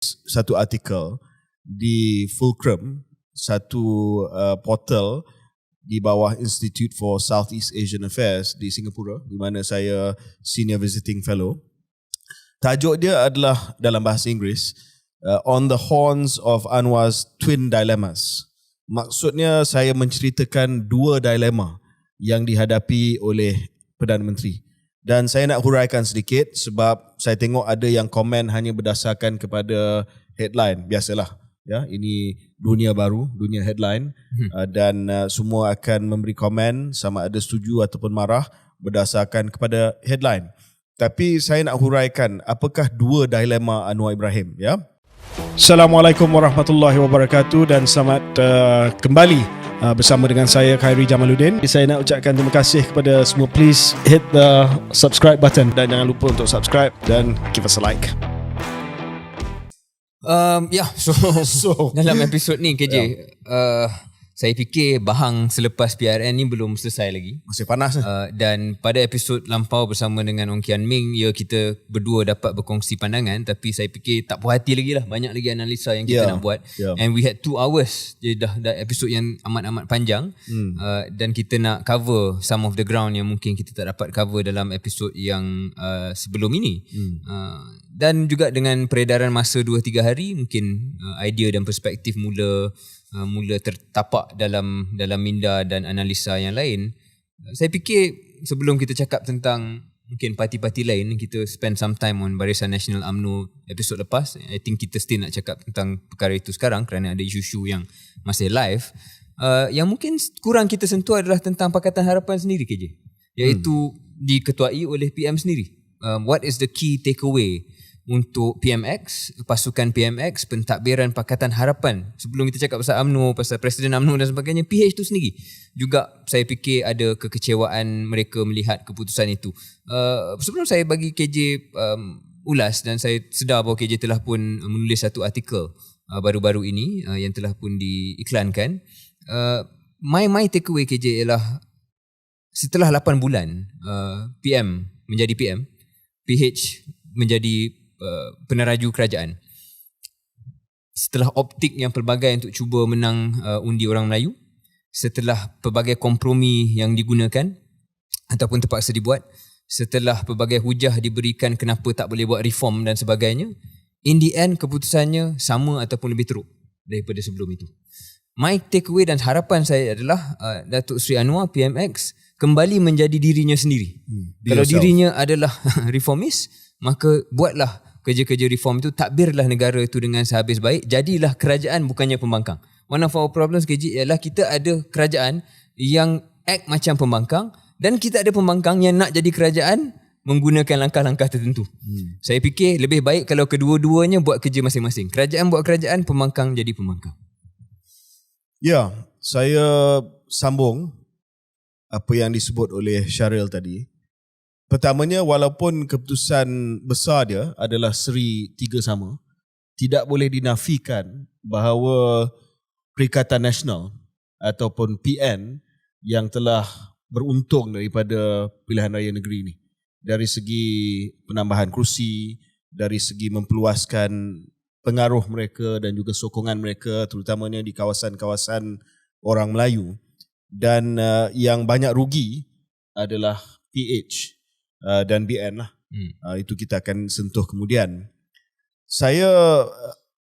satu artikel di Fulcrum, satu portal di bawah Institute for Southeast Asian Affairs di Singapura, di mana saya Senior Visiting Fellow. Tajuk dia adalah dalam bahasa Inggeris, On the Horns of Anwar's Twin Dilemmas. Maksudnya saya menceritakan dua dilema yang dihadapi oleh Perdana Menteri. Dan saya nak huraikan sedikit sebab saya tengok ada yang komen hanya berdasarkan kepada headline. Biasalah, ya, ini dunia baru, dunia headline, dan semua akan memberi komen sama ada setuju ataupun marah berdasarkan kepada headline. Tapi saya nak huraikan apakah dua dilema Anwar Ibrahim, ya. Assalamualaikum warahmatullahi wabarakatuh dan selamat kembali bersama dengan saya Khairi Jamaluddin. Saya nak ucapkan terima kasih kepada semua. Please hit the subscribe button dan jangan lupa untuk subscribe dan give us a like. So dalam episod ni KJ, saya fikir bahang selepas PRN ni belum selesai lagi. Masih panas. Dan pada episod lampau bersama dengan Ong Kian Ming, kita berdua dapat berkongsi pandangan, tapi saya fikir tak puas hati lagi lah. Banyak lagi analisa yang kita nak buat. And we had 2 hours je dah episod yang amat-amat panjang. Dan kita nak cover some of the ground yang mungkin kita tak dapat cover dalam episod yang sebelum ini. Dan juga dengan peredaran masa 2-3 hari, mungkin idea dan perspektif mula tertapak dalam minda dan analisa yang lain. Saya fikir sebelum kita cakap tentang mungkin parti-parti lain, kita spend some time on Barisan Nasional UMNO episod lepas. I think kita still nak cakap tentang perkara itu sekarang kerana ada isu-isu yang masih live. Yang mungkin kurang kita sentuh adalah tentang Pakatan Harapan sendiri KJ, iaitu diketuai oleh PM sendiri. What is the key takeaway untuk PMX, pasukan PMX, pentadbiran Pakatan Harapan? Sebelum kita cakap pasal UMNO, pasal Presiden UMNO dan sebagainya, PH tu sendiri juga saya fikir ada kekecewaan mereka melihat keputusan itu. Sebelum saya bagi KJ ulas, dan saya sedar bahawa KJ telah pun menulis satu artikel baru-baru ini yang telah pun diiklankan. My takeaway KJ ialah setelah 8 bulan PM menjadi PM, PH menjadi peneraju kerajaan, setelah optik yang pelbagai untuk cuba menang undi orang Melayu, setelah pelbagai kompromi yang digunakan ataupun terpaksa dibuat, setelah pelbagai hujah diberikan kenapa tak boleh buat reform dan sebagainya, in the end keputusannya sama ataupun lebih teruk daripada sebelum itu. My takeaway dan harapan saya adalah Datuk Seri Anwar PMX kembali menjadi dirinya sendiri. Kalau dirinya adalah reformis, maka buatlah kerja-kerja reform itu, takbirlah negara itu dengan sehabis baik, jadilah kerajaan bukannya pembangkang. One of our problems KJ ialah kita ada kerajaan yang act macam pembangkang dan kita ada pembangkang yang nak jadi kerajaan menggunakan langkah-langkah tertentu. Saya fikir lebih baik kalau kedua-duanya buat kerja masing-masing. Kerajaan buat kerajaan, pembangkang jadi pembangkang. Ya, saya sambung apa yang disebut oleh Syaril tadi. Pertamanya, walaupun keputusan besar dia adalah seri 3 sama, tidak boleh dinafikan bahawa Perikatan Nasional ataupun PN yang telah beruntung daripada pilihan raya negeri ini, dari segi penambahan kerusi, dari segi memperluaskan pengaruh mereka dan juga sokongan mereka, terutamanya di kawasan-kawasan orang Melayu. Dan yang banyak rugi adalah PH dan BN lah. Itu kita akan sentuh kemudian. Saya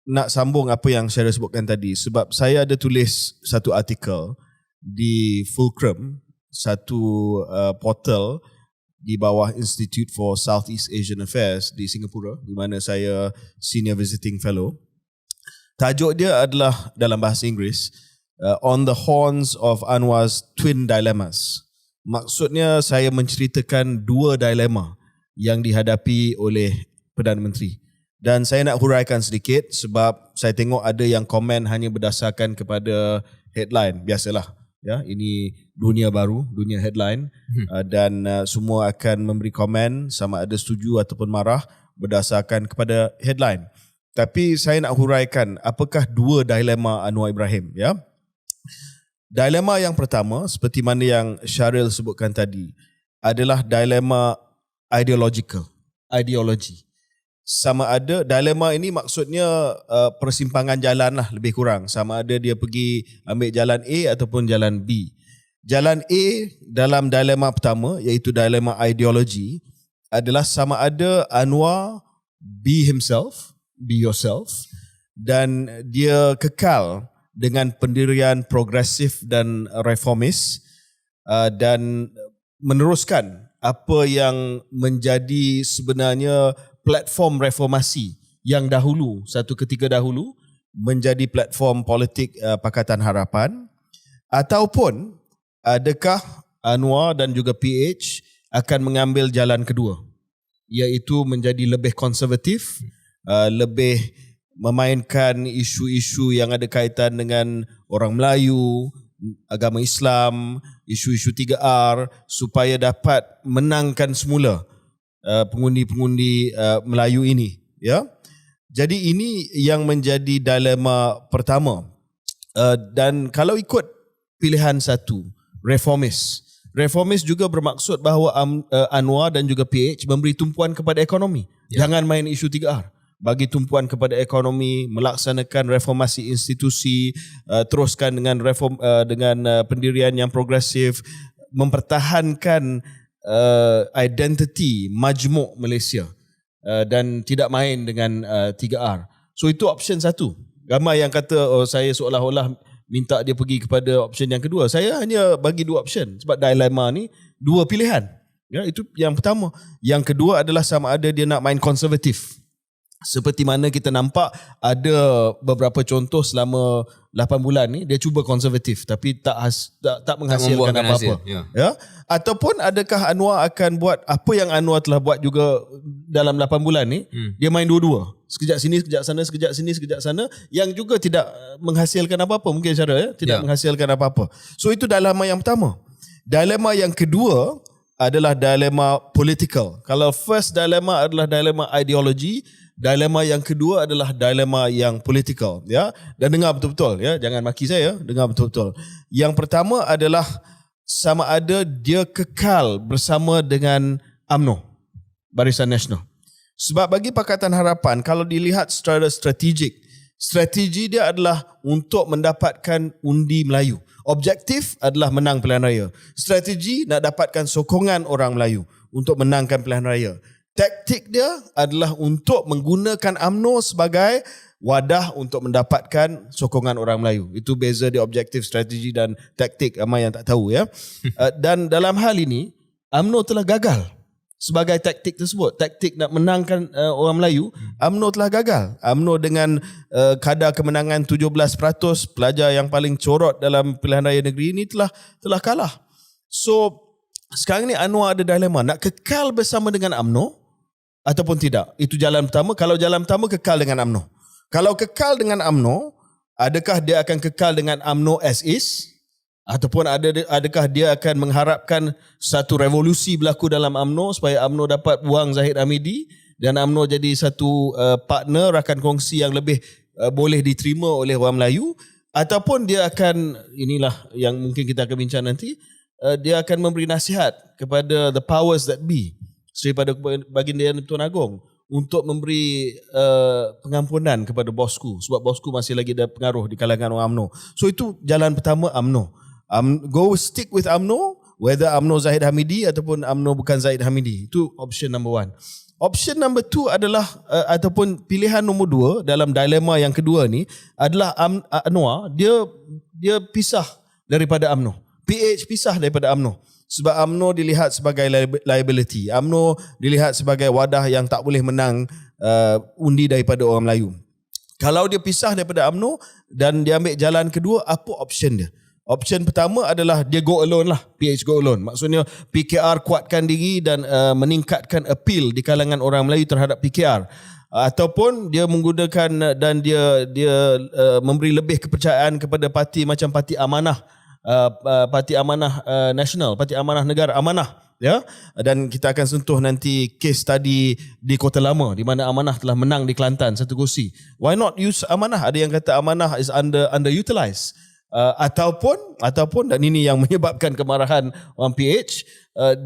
nak sambung apa yang saya sebutkan tadi sebab saya ada tulis satu artikel di Fulcrum, satu portal di bawah Institute for Southeast Asian Affairs di Singapura, di mana saya Senior Visiting Fellow. Tajuk dia adalah dalam bahasa Inggeris, On the Horns of Anwar's Twin Dilemmas. Maksudnya saya menceritakan dua dilema yang dihadapi oleh Perdana Menteri. Dan saya nak huraikan sedikit sebab saya tengok ada yang komen hanya berdasarkan kepada headline. Biasalah, ya, ini dunia baru, dunia headline, dan semua akan memberi komen sama ada setuju ataupun marah berdasarkan kepada headline. Tapi saya nak huraikan apakah dua dilema Anwar Ibrahim, ya. Dilema yang pertama, seperti mana yang Syaril sebutkan tadi, adalah dilema ideologi. sama ada dilema ini maksudnya persimpangan jalan lah lebih kurang, sama ada dia pergi ambil jalan A ataupun jalan B. Jalan A dalam dilema pertama iaitu dilema ideologi adalah sama ada Anwar be himself, be yourself, dan dia kekal dengan pendirian progresif dan reformis dan meneruskan apa yang menjadi sebenarnya platform reformasi yang dahulu, satu ketika dahulu menjadi platform politik Pakatan Harapan, ataupun adakah Anwar dan juga PH akan mengambil jalan kedua, iaitu menjadi lebih konservatif, lebih memainkan isu-isu yang ada kaitan dengan orang Melayu, agama Islam, isu-isu 3R supaya dapat menangkan semula pengundi-pengundi Melayu ini, ya. Jadi ini yang menjadi dilema pertama. Dan kalau ikut pilihan satu, reformis juga bermaksud bahawa Anwar dan juga PH memberi tumpuan kepada ekonomi. Jangan main isu 3R. Bagi tumpuan kepada ekonomi, melaksanakan reformasi institusi, teruskan dengan pendirian yang progresif, mempertahankan identiti majmuk Malaysia dan tidak main dengan 3R. So itu option satu. Ramai yang kata saya seolah-olah minta dia pergi kepada option yang kedua. Saya hanya bagi dua option sebab dilema ni dua pilihan. Ya, itu yang pertama. Yang kedua adalah sama ada dia nak main konservatif. Seperti mana kita nampak ada beberapa contoh selama 8 bulan ni dia cuba konservatif tapi tak menghasilkan apa-apa. Ya. Ataupun adakah Anwar akan buat apa yang Anwar telah buat juga dalam 8 bulan ni, dia main dua-dua. Sekejap sini, sekejap sana, sekejap sini, sekejap sana, yang juga tidak menghasilkan apa-apa mungkin cara tidak menghasilkan apa-apa. So itu dilema yang pertama. Dilema yang kedua adalah dilema political. Kalau first dilema adalah dilema ideologi, dilema yang kedua adalah dilema yang political, ya. Dan dengar betul-betul, ya, jangan maki saya, dengar betul-betul. Yang pertama adalah sama ada dia kekal bersama dengan UMNO, Barisan Nasional. Sebab bagi Pakatan Harapan, kalau dilihat secara strategik, strategi dia adalah untuk mendapatkan undi Melayu. Objektif adalah menang pilihan raya. Strategi nak dapatkan sokongan orang Melayu untuk menangkan pilihan raya. Taktik dia adalah untuk menggunakan UMNO sebagai wadah untuk mendapatkan sokongan orang Melayu. Itu beza di objektif, strategi dan taktik. Ramai yang tak tahu, ya. Dan dalam hal ini UMNO telah gagal sebagai taktik tersebut. Taktik nak menangkan orang Melayu, UMNO telah gagal. UMNO dengan kadar kemenangan 17%, pelajar yang paling corot dalam pilihan raya negeri ini telah kalah. So sekarang ni Anwar ada dilema, nak kekal bersama dengan UMNO ataupun tidak. Itu jalan pertama. Kalau jalan pertama, kekal dengan UMNO. Kalau kekal dengan UMNO, adakah dia akan kekal dengan UMNO as is? Ataupun adakah dia akan mengharapkan satu revolusi berlaku dalam UMNO supaya UMNO dapat buang Zahid Hamidi dan UMNO jadi satu partner, rakan kongsi yang lebih boleh diterima oleh orang Melayu? Ataupun dia akan, inilah yang mungkin kita akan bincang nanti, dia akan memberi nasihat kepada the powers that be, daripada Baginda Yang Tuan Agong, untuk memberi pengampunan kepada bosku, sebab bosku masih lagi ada pengaruh di kalangan orang UMNO. So itu jalan pertama, UMNO. Go stick with UMNO, whether UMNO Zahid Hamidi ataupun UMNO bukan Zahid Hamidi. Itu option number one. Option number two adalah ataupun pilihan nombor dua dalam dilema yang kedua ni adalah Anwar, dia pisah daripada UMNO. PH pisah daripada UMNO. Sebab UMNO dilihat sebagai liability. UMNO dilihat sebagai wadah yang tak boleh menang undi daripada orang Melayu. Kalau dia pisah daripada UMNO dan dia ambil jalan kedua, apa option dia? Option pertama adalah dia go alone lah. PH go alone. Maksudnya PKR kuatkan diri dan meningkatkan appeal di kalangan orang Melayu terhadap PKR. Ataupun dia menggunakan dan dia memberi lebih kepercayaan kepada parti macam Parti Amanah. Parti Amanah Nasional, Parti Amanah Negara, Amanah, ya. Dan kita akan sentuh nanti case study di Kota Lama di mana Amanah telah menang di Kelantan satu kursi. Why not use Amanah? Ada yang kata Amanah is underutilized. Ataupun dan ini yang menyebabkan kemarahan orang PH,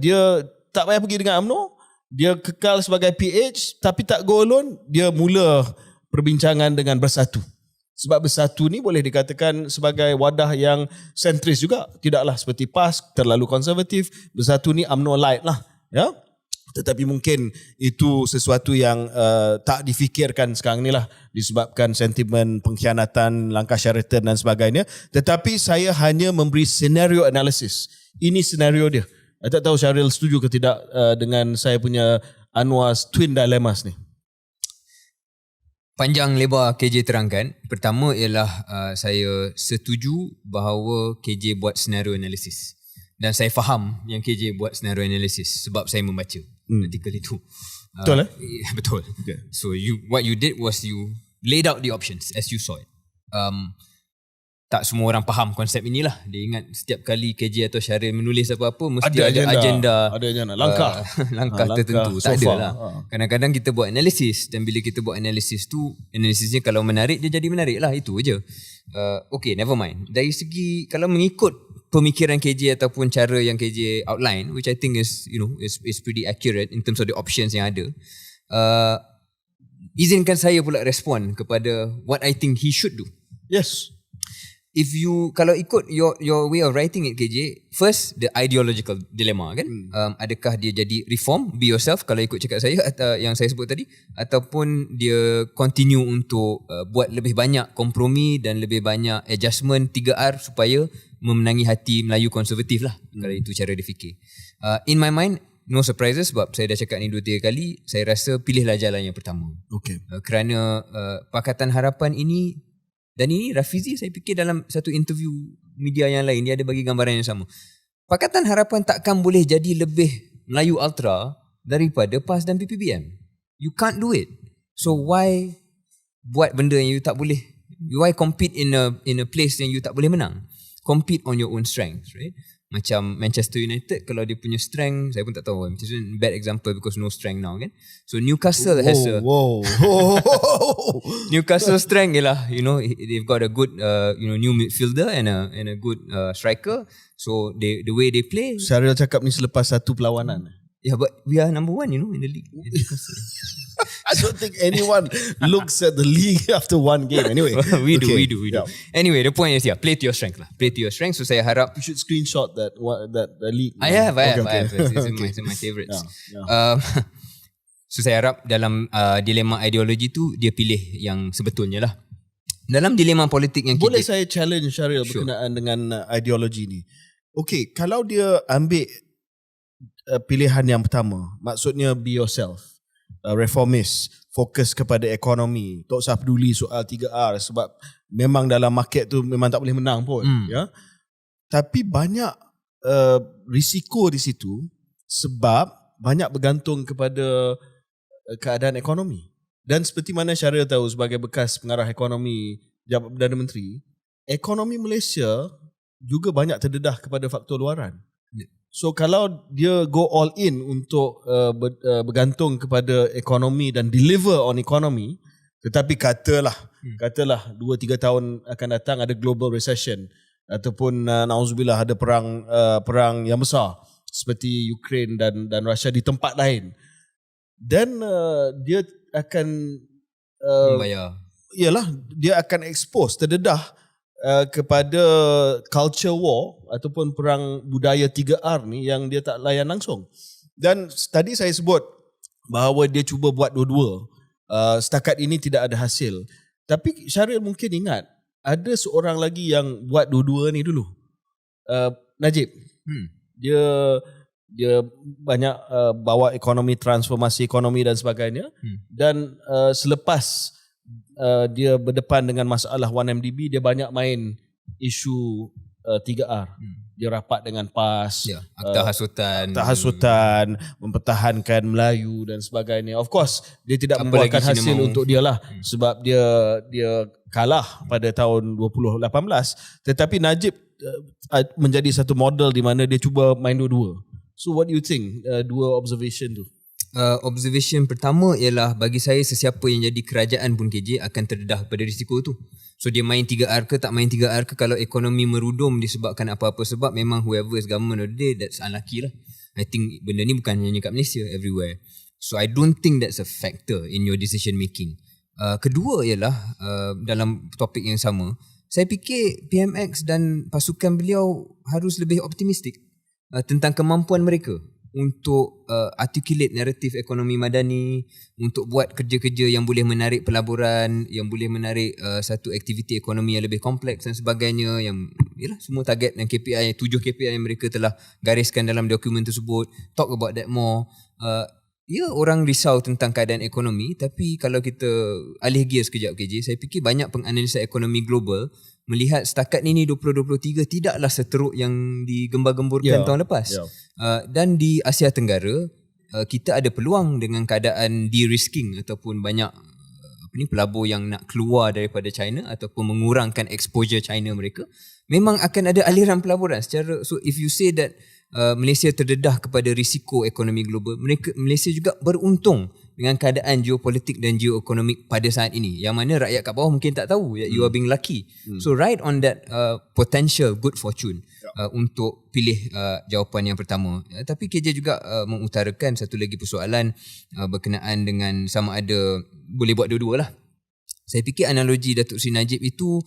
dia tak payah pergi dengan UMNO, dia kekal sebagai PH tapi tak go alone, dia mula perbincangan dengan Bersatu. Sebab Bersatu ni boleh dikatakan sebagai wadah yang sentris juga, tidaklah seperti PAS terlalu konservatif. Bersatu ni UMNO light lah, ya. Tetapi mungkin itu sesuatu yang tak difikirkan sekarang ni lah disebabkan sentimen pengkhianatan, langkah Sheraton dan sebagainya. Tetapi saya hanya memberi scenario analysis. Ini senario dia. Saya tak tahu Syaril setuju ke tidak dengan saya punya Anwar's twin dilemmas ni. Panjang lebar KJ terangkan. Pertama ialah saya setuju bahawa KJ buat scenario analysis. Dan saya faham yang KJ buat scenario analysis sebab saya membaca artikel itu. Betul Betul. Okay. So what you did was you laid out the options as you saw it. Tak semua orang faham konsep inilah. Dia ingat setiap kali KJ atau Syaril menulis apa-apa mesti ada agenda, langkah tertentu. Tak ada lah. Kadang-kadang kita buat analisis dan bila kita buat analisis tu, analisisnya kalau menarik dia jadi menarik lah, itu je. Okay, never mind. Dari segi kalau mengikut pemikiran KJ ataupun cara yang KJ outline, which I think is is pretty accurate in terms of the options yang ada. Izinkan saya pula respon kepada what I think he should do. Yes. If you kalau ikut your way of writing it KJ, first the ideological dilemma kan, adakah dia jadi reform, be yourself kalau ikut cakap saya atau yang saya sebut tadi, ataupun dia continue untuk buat lebih banyak kompromi dan lebih banyak adjustment 3R supaya memenangi hati Melayu konservatif lah, kalau itu cara dia fikir. In my mind, no surprises sebab saya dah cakap ni 2-3 kali, saya rasa pilihlah jalan yang pertama. Okay. Kerana Pakatan Harapan ini, dan ini Rafizi saya fikir dalam satu interview media yang lain, dia ada bagi gambaran yang sama. Pakatan Harapan takkan boleh jadi lebih Melayu Ultra daripada PAS dan PPBM. You can't do it. So why buat benda yang you tak boleh? Why compete in a place yang you tak boleh menang? Compete on your own strengths, right? Macam Manchester United, kalau dia punya strength, saya pun tak tahu. Manchester United bad example because no strength now, kan? So Newcastle has a Newcastle strength ialah, they've got a good new midfielder and a good striker. So the way they play. Syaril cakap ni selepas satu perlawanan. Yeah, but we are number 1, in the league. I don't think anyone looks at the league after one game. Anyway, we do. Yeah. Anyway, the point is, play to your strength lah. Play to your strength. So saya harap you should screenshot that the league. I have. It's in my favorites. Yeah. So saya harap dalam dilema ideologi tu dia pilih yang sebetulnya lah. Dalam dilema politik yang boleh saya challenge Syaril berkenaan dengan ideologi ni. Okay, kalau dia ambil pilihan yang pertama, maksudnya be yourself, reformist, fokus kepada ekonomi, tak usah peduli soal 3R sebab memang dalam market tu memang tak boleh menang pun, ya. Tapi banyak risiko di situ sebab banyak bergantung kepada keadaan ekonomi. Dan seperti mana Syaril tahu sebagai bekas pengarah ekonomi Jabatan Perdana Menteri, ekonomi Malaysia juga banyak terdedah kepada faktor luaran. So kalau dia go all in untuk bergantung kepada ekonomi dan deliver on ekonomi, tetapi katalah 2-3 tahun akan datang ada global recession ataupun nauzubillah ada perang yang besar seperti Ukraine dan Russia di tempat lain, dan dia akan dia akan expose, terdedah kepada culture war ataupun perang budaya 3R ni yang dia tak layan langsung. Dan tadi saya sebut bahawa dia cuba buat dua-dua. Setakat ini tidak ada hasil. Tapi Syaril mungkin ingat ada seorang lagi yang buat dua-dua ni dulu. Najib. Dia banyak bawa ekonomi, transformasi ekonomi dan sebagainya. Dan selepas dia berdepan dengan masalah 1MDB, dia banyak main isu 3R. Dia rapat dengan PAS, Akta Hasutan, mempertahankan Melayu dan sebagainya. Of course, dia tidak membuahkan hasil untuk dia lah sebab dia kalah pada tahun 2018. Tetapi Najib menjadi satu model di mana dia cuba main dua-dua. So what do you think? Dua observation tu. Observation pertama ialah bagi saya sesiapa yang jadi kerajaan pun KJ akan terdedah pada risiko tu. So dia main 3R ke tak main 3R ke, kalau ekonomi merudum disebabkan apa-apa sebab, memang whoever is government of the day, that's unlucky lah. I think benda ni bukan hanya kat Malaysia, everywhere. So I don't think that's a factor in your decision making. Kedua ialah dalam topik yang sama, saya fikir PMX dan pasukan beliau harus lebih optimistik tentang kemampuan mereka untuk articulate naratif ekonomi madani, untuk buat kerja-kerja yang boleh menarik pelaburan, yang boleh menarik satu aktiviti ekonomi yang lebih kompleks dan sebagainya, yang yalah, semua target dan KPI, 7 KPI yang mereka telah gariskan dalam dokumen tersebut. Talk about that more. Orang risau tentang keadaan ekonomi, tapi kalau kita alih gear sekejap KJ, saya fikir banyak penganalisa ekonomi global melihat setakat ini 2023 tidaklah seteruk yang digembar-gemburkan tahun lepas. Dan di Asia Tenggara, kita ada peluang dengan keadaan de-risking ataupun banyak pelabur yang nak keluar daripada China ataupun mengurangkan exposure China mereka, memang akan ada aliran pelaburan secara. So if you say that Malaysia terdedah kepada risiko ekonomi global, Malaysia juga beruntung dengan keadaan geopolitik dan geoekonomik pada saat ini, yang mana rakyat kat bawah mungkin tak tahu that you are being lucky. So ride on that potential good fortune untuk pilih jawapan yang pertama. Tapi KJ juga mengutarakan satu lagi persoalan berkenaan dengan sama ada boleh buat dua-dua lah. Saya fikir analogi Datuk Seri Najib itu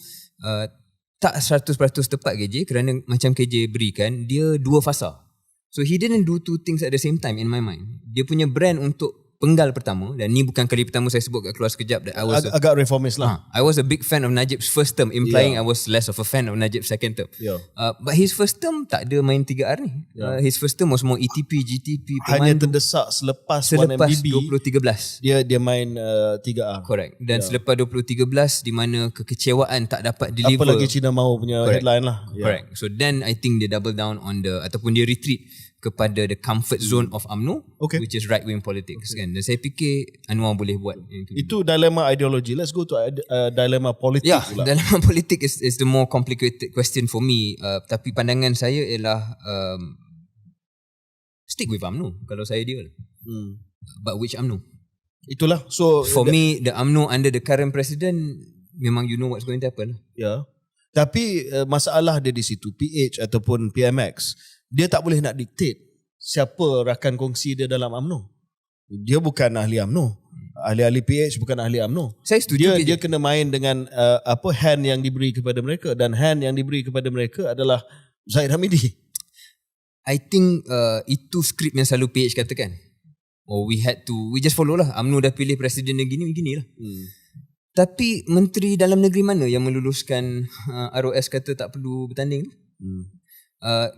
tak 100% tepat KJ, kerana macam KJ berikan, dia dua fasa. So he didn't do two things at the same time in my mind. Dia punya brand untuk penggal pertama, dan ni bukan kali pertama saya sebut kat Keluar Sekejap, that I was agak reformist lah. I was a big fan of Najib's first term, implying I was less of a fan of Najib's second term. But his first term tak ada main 3R ni. His first term was more ETP, GTP, hanya terdesak selepas 1MDB 2013. Dia main 3R. Correct. Dan selepas 2013, di mana kekecewaan tak dapat deliver. Apa lagi Cina mahu punya headline lah. Correct. So then I think dia double down on ataupun dia retreat kepada the comfort zone of UMNO, which is right wing politics kan. Dan saya fikir Anwar boleh buat itu dilema ideologi. Let's go to dilema politik pula. Dilema politik is the more complicated question for me. Tapi pandangan saya ialah stick with UMNO kalau saya dia. But which UMNO? Itulah. So for me, the UMNO under the current president, memang you know what's going to happen. Tapi masalah dia di situ, PH ataupun PMX, dia tak boleh nak dictate siapa rakan kongsi dia dalam UMNO. Dia bukan ahli UMNO. Ahli-ahli PH bukan ahli UMNO. Saya setuju. Dia kena main dengan hand yang diberi kepada mereka, dan hand yang diberi kepada mereka adalah Zahid Hamidi. I think itu skrip yang selalu PH katakan. We just follow lah. UMNO dah pilih presiden yang gini lah. Tapi Menteri Dalam Negeri mana yang meluluskan ROS kata tak perlu bertanding?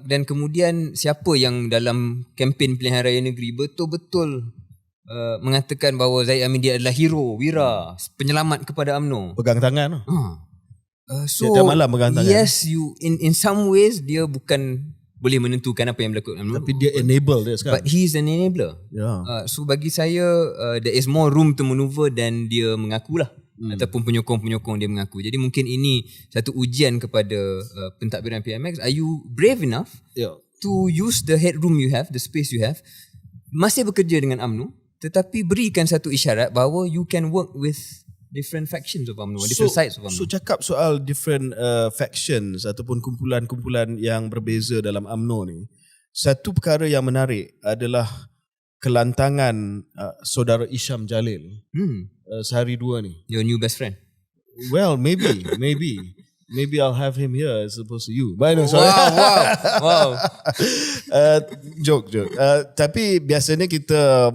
Dan kemudian siapa yang dalam kempen pilihan raya negeri betul-betul mengatakan bahawa Zahid Hamidi adalah hero, wira, penyelamat kepada UMNO? Pegang tangan. So dia malam pegang tangan. Yes, in some ways dia bukan boleh menentukan apa yang berlaku UMNO, tapi dia enable dia sekarang. But he is an enabler. So bagi saya there is more room to maneuver dan dia mengakulah. Ataupun penyokong-penyokong dia mengaku. Jadi mungkin ini satu ujian kepada pentadbiran PMX. Are you brave enough to use the headroom you have, the space you have, masih bekerja dengan UMNO, tetapi berikan satu isyarat bahawa you can work with different factions of UMNO, different sides of UMNO. So cakap soal different factions ataupun kumpulan-kumpulan yang berbeza dalam UMNO ni, satu perkara yang menarik adalah kelantangan saudara Isham Jalil sehari dua ni. Your new best friend? Well, maybe I'll have him here as opposed to you. But no, sorry. Wow. Joke. Tapi biasanya kita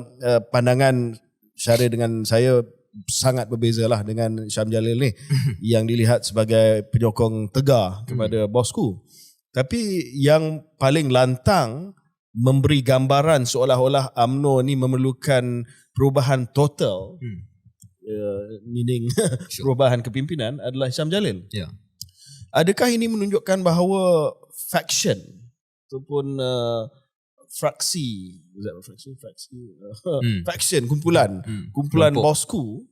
pandangan Syaril dengan saya sangat berbeza lah dengan Isham Jalil ni yang dilihat sebagai penyokong tegar kepada bosku. Tapi yang paling lantang memberi gambaran seolah-olah UMNO ni memerlukan perubahan total, meaning perubahan kepimpinan, adalah Isham Jalil. Adakah ini menunjukkan bahawa faction ataupun faction, kumpulan bosku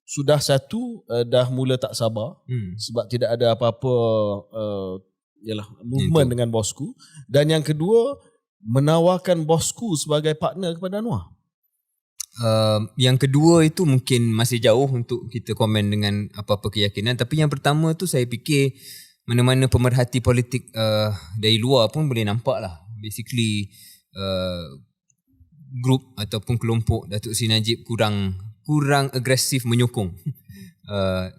sudah satu dah mula tak sabar sebab tidak ada apa-apa movement dengan bosku, dan yang kedua menawarkan bosku sebagai partner kepada Anwar? Yang kedua itu mungkin masih jauh untuk kita komen dengan apa-apa keyakinan. Tapi yang pertama tu saya fikir mana-mana pemerhati politik dari luar pun boleh nampak lah. Basically grup ataupun kelompok Datuk Seri Najib kurang agresif menyokong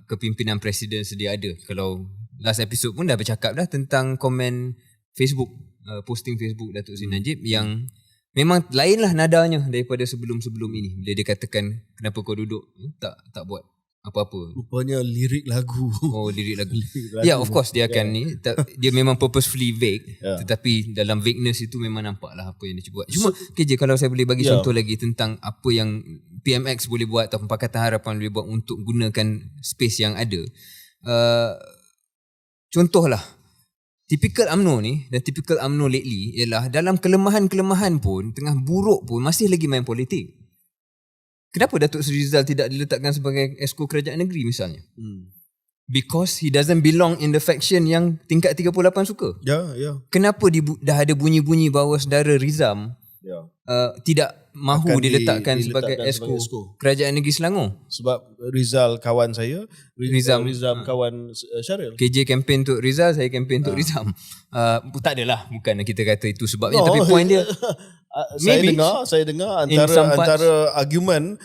kepimpinan presiden sedia ada. Kalau last episode pun dah bercakap dah tentang komen Facebook, posting Facebook Datuk Seri Najib yang memang lainlah nadanya daripada sebelum-sebelum ini. Bila dia katakan kenapa kau duduk tak buat apa-apa. Rupanya lirik lagu. Oh, lirik lagu. Ya, of course dia akan ni. Dia memang purposefully vague. Tetapi dalam vagueness itu memang nampaklah apa yang dia cuba buat. Cuma KJ, kalau saya boleh bagi contoh lagi tentang apa yang PMX boleh buat atau Pakatan Harapan boleh buat untuk gunakan space yang ada. Contohlah, typical UMNO ni dan typical UMNO lately ialah dalam kelemahan-kelemahan pun, tengah buruk pun masih lagi main politik. Kenapa Datuk Seri Rizal tidak diletakkan sebagai Esko Kerajaan Negeri misalnya? Because he doesn't belong in the faction yang tingkat 38 suka. Kenapa dah ada bunyi-bunyi bahawa saudara Rizam tidak mahu diletakkan sebagai Esko Kerajaan Negeri Selangor? Sebab Rizal kawan saya, Rizam kawan Syaril. KJ kempen untuk Rizal, saya kempen untuk Rizam. Tak adalah, bukan kita kata itu sebabnya, tapi point dia saya dengar antara argument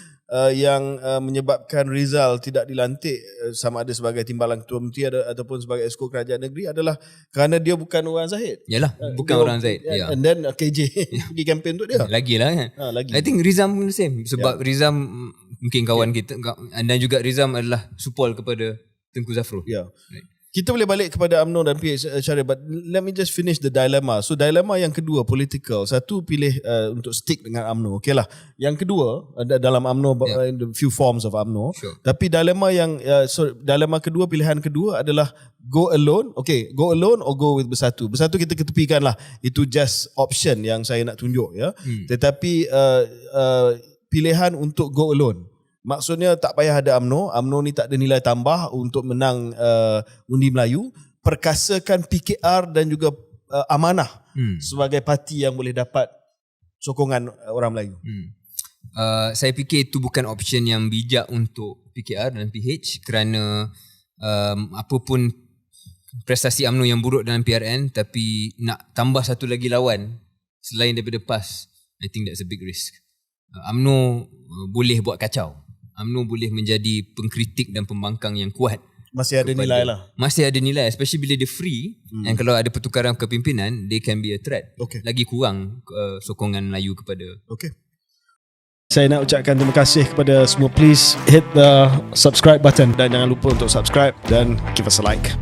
yang menyebabkan Rizal tidak dilantik sama ada sebagai timbalan ketua menteri ataupun sebagai Esko Kerajaan Negeri adalah kerana dia bukan orang Zahid. Yalah, bukan orang Zahid. And then KJ pergi kempen untuk dia. Lagilah kan. I think Rizam pun the same. Sebab Rizam mungkin kawan kita, dan juga Rizam adalah supol kepada Tengku Zafrul. Right. Kita boleh balik kepada UMNO dan PH Syaril, but let me just finish the dilemma. So dilema yang kedua political. Satu pilih untuk stick dengan UMNO. Okay lah. Yang kedua dalam UMNO, in the few forms of UMNO. Sure. Tapi dilema dilema kedua, pilihan kedua adalah go alone. Okay, go alone or go with bersatu. Bersatu kita ketepikan lah. Itu just option yang saya nak tunjuk ya. Tetapi pilihan untuk go alone. Maksudnya tak payah ada UMNO. UMNO ni tak ada nilai tambah untuk menang undi Melayu. Perkasakan PKR dan juga Amanah sebagai parti yang boleh dapat sokongan orang Melayu. Saya fikir itu bukan option yang bijak untuk PKR dan PH kerana apapun prestasi UMNO yang buruk dalam PRN, tapi nak tambah satu lagi lawan selain daripada PAS, I think that's a big risk. UMNO boleh buat kacau. UMNO boleh menjadi pengkritik dan pembangkang yang kuat. Masih ada nilai lah. Masih ada nilai, especially bila dia free. Dan kalau ada pertukaran kepimpinan, they can be a threat. Lagi kurang sokongan Melayu kepada. Saya nak ucapkan terima kasih kepada semua. Please hit the subscribe button dan jangan lupa untuk subscribe dan give us a like.